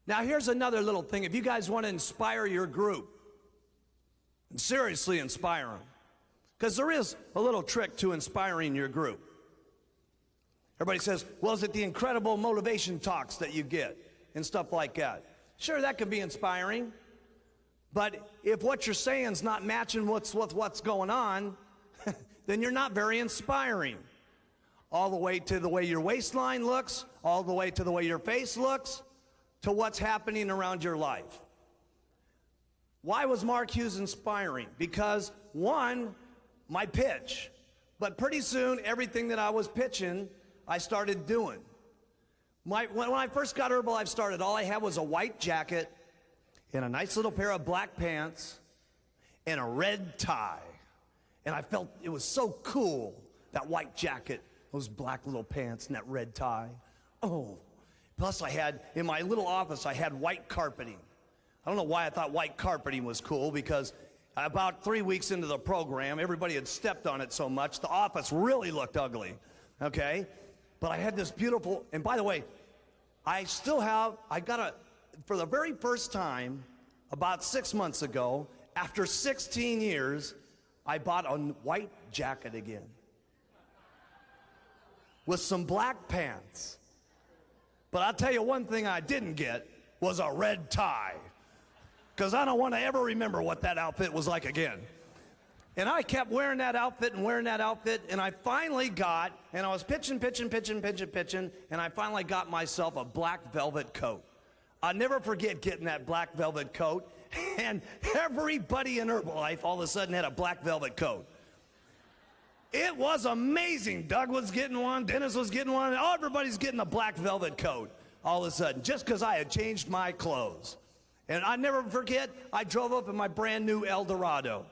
Now, here's another little thing. If you guys want to inspire your group, and seriously inspire them, because there is a little trick to inspiring your group. Everybody says, well, is it the incredible motivation talks that you get and stuff like that? Sure, that can be inspiring. But if what you're saying is not matching what's going on, then you're not very inspiring. All the way to the way your waistline looks, all the way to the way your face looks, to what's happening around your life. Why was Mark Hughes inspiring? Because, one, my pitch. But pretty soon, everything that I was pitching, I started doing. When I first got Herbalife started, all I had was a white jacket and a nice little pair of black pants and a red tie. And I felt it was so cool, that white jacket, those black little pants and that red tie. Oh, plus I had, in my little office, I had white carpeting. I don't know why I thought white carpeting was cool, because about 3 weeks into the program, everybody had stepped on it so much, the office really looked ugly, okay? But I had this beautiful, and by the way, I got for the very first time, about 6 months ago, after 16 years, I bought a white jacket again with some black pants. But I'll tell you one thing I didn't get was a red tie, because I don't want to ever remember what that outfit was like again. And I kept wearing that outfit, and I finally got, and I was pitching, and I finally got myself a black velvet coat. I'll never forget getting that black velvet coat, and everybody in Herbalife all of a sudden had a black velvet coat. It was amazing. Doug was getting one, Dennis was getting one, and everybody's getting a black velvet coat all of a sudden, just because I had changed my clothes. And I never forget, I drove up in my brand new Eldorado.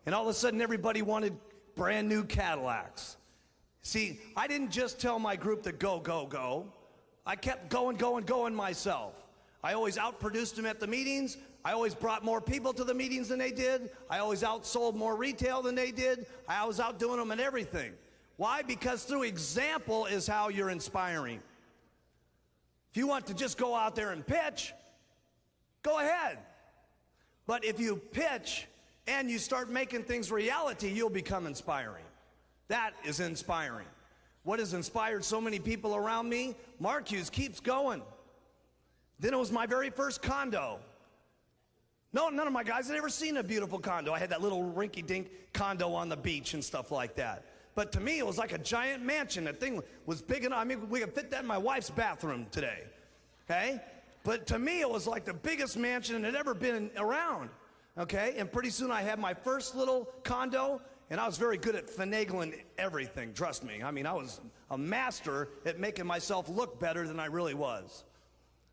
And all of a sudden, everybody wanted brand new Cadillacs. See, I didn't just tell my group to go, go, go. I kept going myself. I always outproduced them at the meetings. I always brought more people to the meetings than they did. I always outsold more retail than they did. I was outdoing them in everything. Why? Because through example is how you're inspiring. If you want to just go out there and pitch, go ahead. But if you pitch and you start making things reality, you'll become inspiring. That is inspiring. What has inspired so many people around me? Mark Hughes keeps going. Then it was my very first condo. No, none of my guys had ever seen a beautiful condo. I had that little rinky-dink condo on the beach and stuff like that. But to me, it was like a giant mansion. That thing was big enough. I mean, we could fit that in my wife's bathroom today, okay? But to me, it was like the biggest mansion that had ever been around, okay? And pretty soon I had my first little condo, and I was very good at finagling everything, trust me. I mean, I was a master at making myself look better than I really was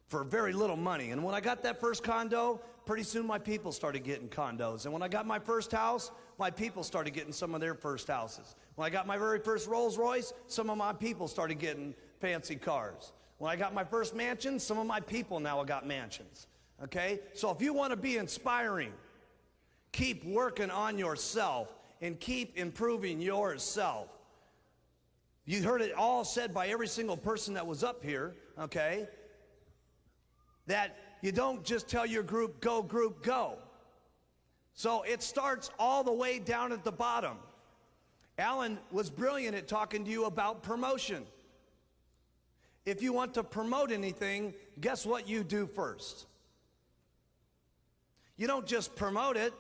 for very little money. And when I got that first condo, pretty soon my people started getting condos. And when I got my first house, my people started getting some of their first houses. When I got my very first Rolls Royce, some of my people started getting fancy cars. When I got my first mansion, some of my people now got mansions, okay? So if you want to be inspiring, keep working on yourself and keep improving yourself. You heard it all said by every single person that was up here, okay? That you don't just tell your group, go. So it starts all the way down at the bottom. Alan was brilliant at talking to you about promotion. If you want to promote anything, guess what you do first? You don't just promote it.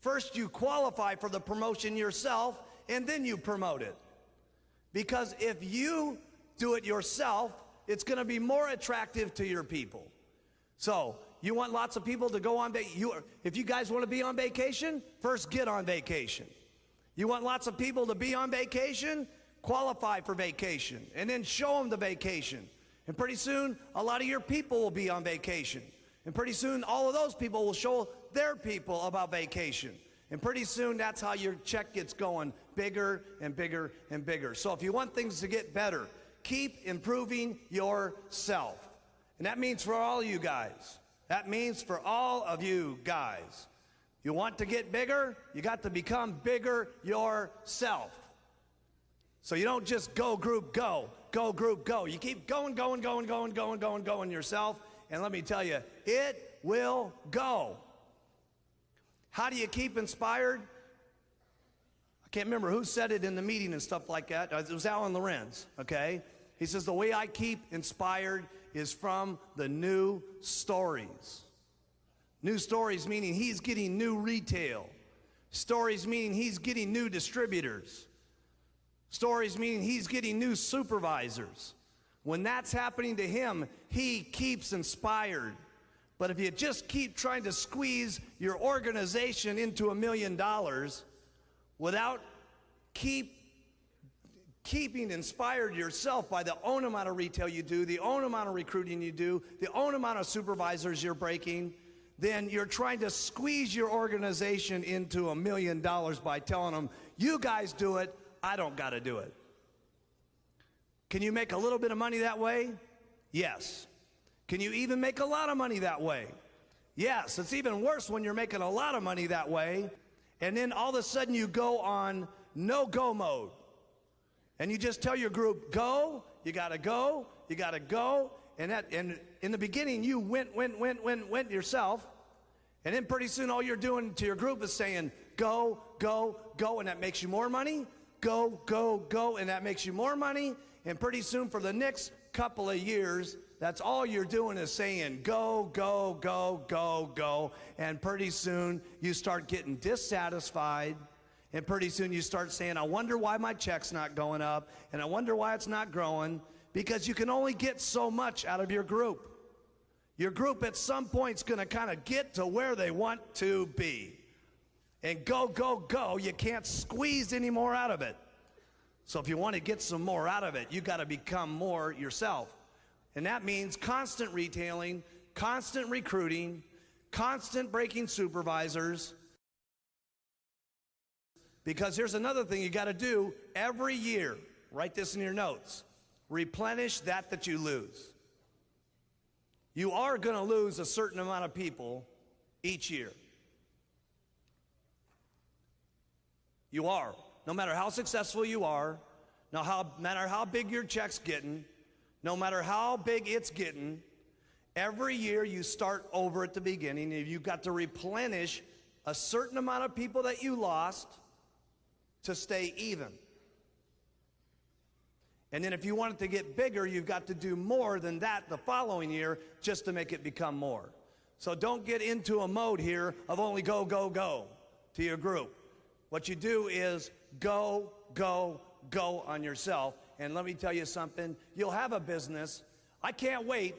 First, you qualify for the promotion yourself, and then you promote it. Because if you do it yourself, it's going to be more attractive to your people. So, you want lots of people to go on vacation. If you guys want to be on vacation, first get on vacation. You want lots of people to be on vacation? Qualify for vacation, and then show them the vacation. And pretty soon, a lot of your people will be on vacation. And pretty soon, all of those people will show their people about vacation. And pretty soon, that's how your check gets going bigger and bigger and bigger. So if you want things to get better, keep improving yourself. And that means for all you guys. That means for all of you guys. You want to get bigger? You got to become bigger yourself. So you don't just go group go, go group go. You keep going yourself, and let me tell you, it will go. How do you keep inspired? I can't remember who said it in the meeting and stuff like that. It was Alan Lorenz, okay? He says, the way I keep inspired is from the new stories. New stories meaning he's getting new retail. Stories meaning he's getting new distributors. Stories meaning he's getting new supervisors. When that's happening to him, he keeps inspired. But if you just keep trying to squeeze your organization into $1 million without keeping inspired yourself by the own amount of retail you do, the own amount of recruiting you do, the own amount of supervisors you're breaking, then you're trying to squeeze your organization into $1 million by telling them, you guys do it, I don't got to do it. Can you make a little bit of money that way? Yes. Can you even make a lot of money that way? Yes. It's even worse when you're making a lot of money that way, and then all of a sudden you go on no-go mode. And you just tell your group, go, you gotta go, you gotta go. And in the beginning, you went yourself. And then pretty soon all you're doing to your group is saying, go, go, go, and that makes you more money. Go, go, go, and that makes you more money. And pretty soon for the next couple of years, that's all you're doing is saying, go, go, go, go, go. And pretty soon you start getting dissatisfied. And pretty soon you start saying, I wonder why my check's not going up, and I wonder why it's not growing, because you can only get so much out of your group. Your group at some point is going to kind of get to where they want to be. And go, go, go, you can't squeeze any more out of it. So if you want to get some more out of it, you got to become more yourself. And that means constant retailing, constant recruiting, constant breaking supervisors. Because here's another thing you got to do every year. Write this in your notes. Replenish that you lose. You are going to lose a certain amount of people each year. You are. No matter how successful you are, no matter how big your check's getting, no matter how big it's getting, every year you start over at the beginning, and you've got to replenish a certain amount of people that you lost to stay even. And then if you want it to get bigger, you've got to do more than that the following year just to make it become more. So don't get into a mode here of only go, go, go to your group. What you do is go, go, go on yourself. And let me tell you something, you'll have a business. I can't wait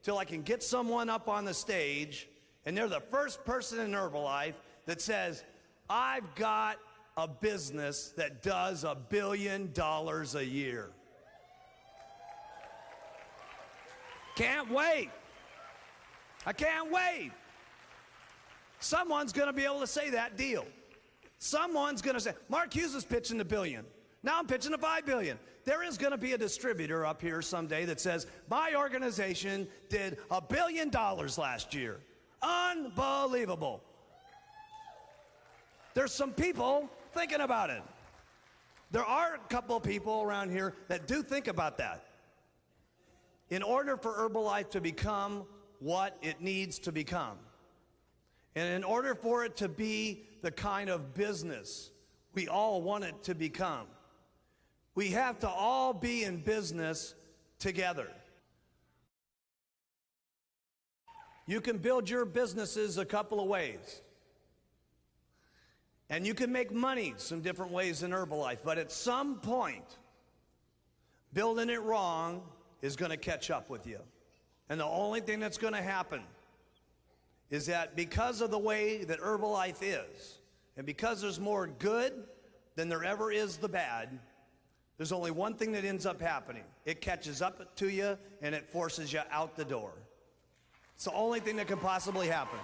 till I can get someone up on the stage and they're the first person in Herbalife that says, I've got a business that does $1 billion a year. Can't wait. I can't wait. Someone's going to be able to say that deal. Someone's going to say, Mark Hughes is pitching $1 billion. Now I'm pitching $5 billion. There is going to be a distributor up here someday that says, my organization did $1 billion last year. Unbelievable. There's some people thinking about it. There are a couple of people around here that do think about that. In order for Herbalife to become what it needs to become, and in order for it to be the kind of business we all want it to become, we have to all be in business together. You can build your businesses a couple of ways. And you can make money some different ways in Herbalife, but at some point, building it wrong is going to catch up with you. And the only thing that's going to happen is that because of the way that Herbalife is, and because there's more good than there ever is the bad, there's only one thing that ends up happening. It catches up to you and it forces you out the door. It's the only thing that can possibly happen.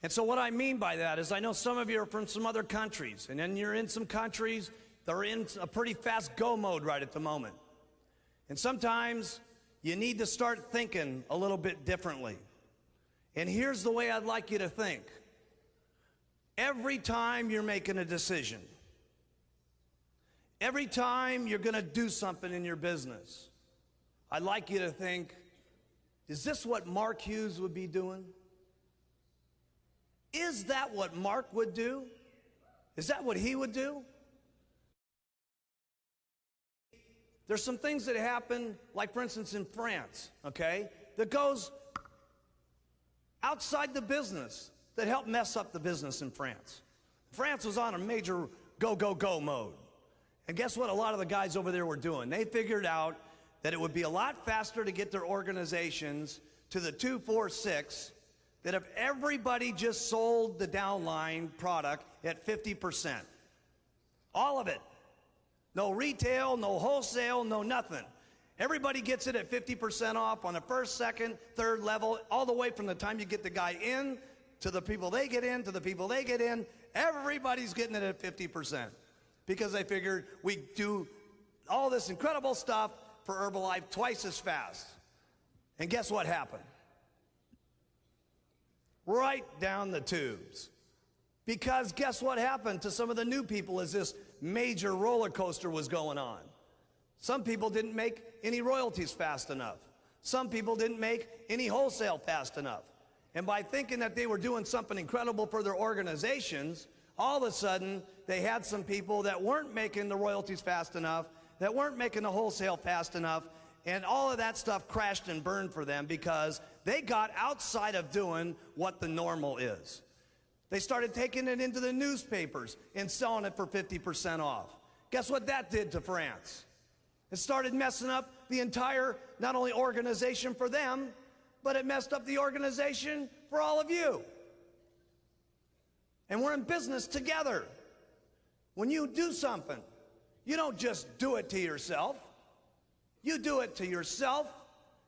And so what I mean by that is I know some of you are from some other countries, and then you're in some countries that are in a pretty fast go mode right at the moment. And sometimes you need to start thinking a little bit differently. And here's the way I'd like you to think. Every time you're making a decision, every time you're going to do something in your business, I'd like you to think, is this what Mark Hughes would be doing? Is that what Mark would do? Is that what he would do? There's some things that happen, like for instance in France, okay, that goes outside the business that help mess up the business in France. France was on a major go, go, go mode. And guess what a lot of the guys over there were doing? They figured out that it would be a lot faster to get their organizations to the 246, that if everybody just sold the downline product at 50%. All of it. No retail, no wholesale, no nothing. Everybody gets it at 50% off on the first, second, third level, all the way from the time you get the guy in to the people they get in, to the people they get in. Everybody's getting it at 50% because they figured we do all this incredible stuff for Herbalife twice as fast. And guess what happened? Right down the tubes. Because guess what happened to some of the new people as this major roller coaster was going on? Some people didn't make any royalties fast enough. Some people didn't make any wholesale fast enough. And by thinking that they were doing something incredible for their organizations, all of a sudden they had some people that weren't making the royalties fast enough, that weren't making the wholesale fast enough, and all of that stuff crashed and burned for them because they got outside of doing what the normal is. They started taking it into the newspapers and selling it for 50% off. Guess what that did to France? It started messing up the entire, not only organization for them, but it messed up the organization for all of you. And we're in business together. When you do something, you don't just do it to yourself. You do it to yourself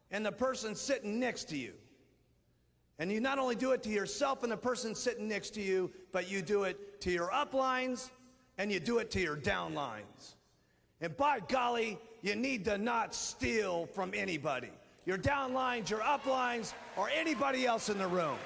and the person sitting next to you. And you not only do it to yourself and the person sitting next to you, but you do it to your uplines and you do it to your downlines. And by golly, you need to not steal from anybody. Your downlines, your uplines, or anybody else in the room.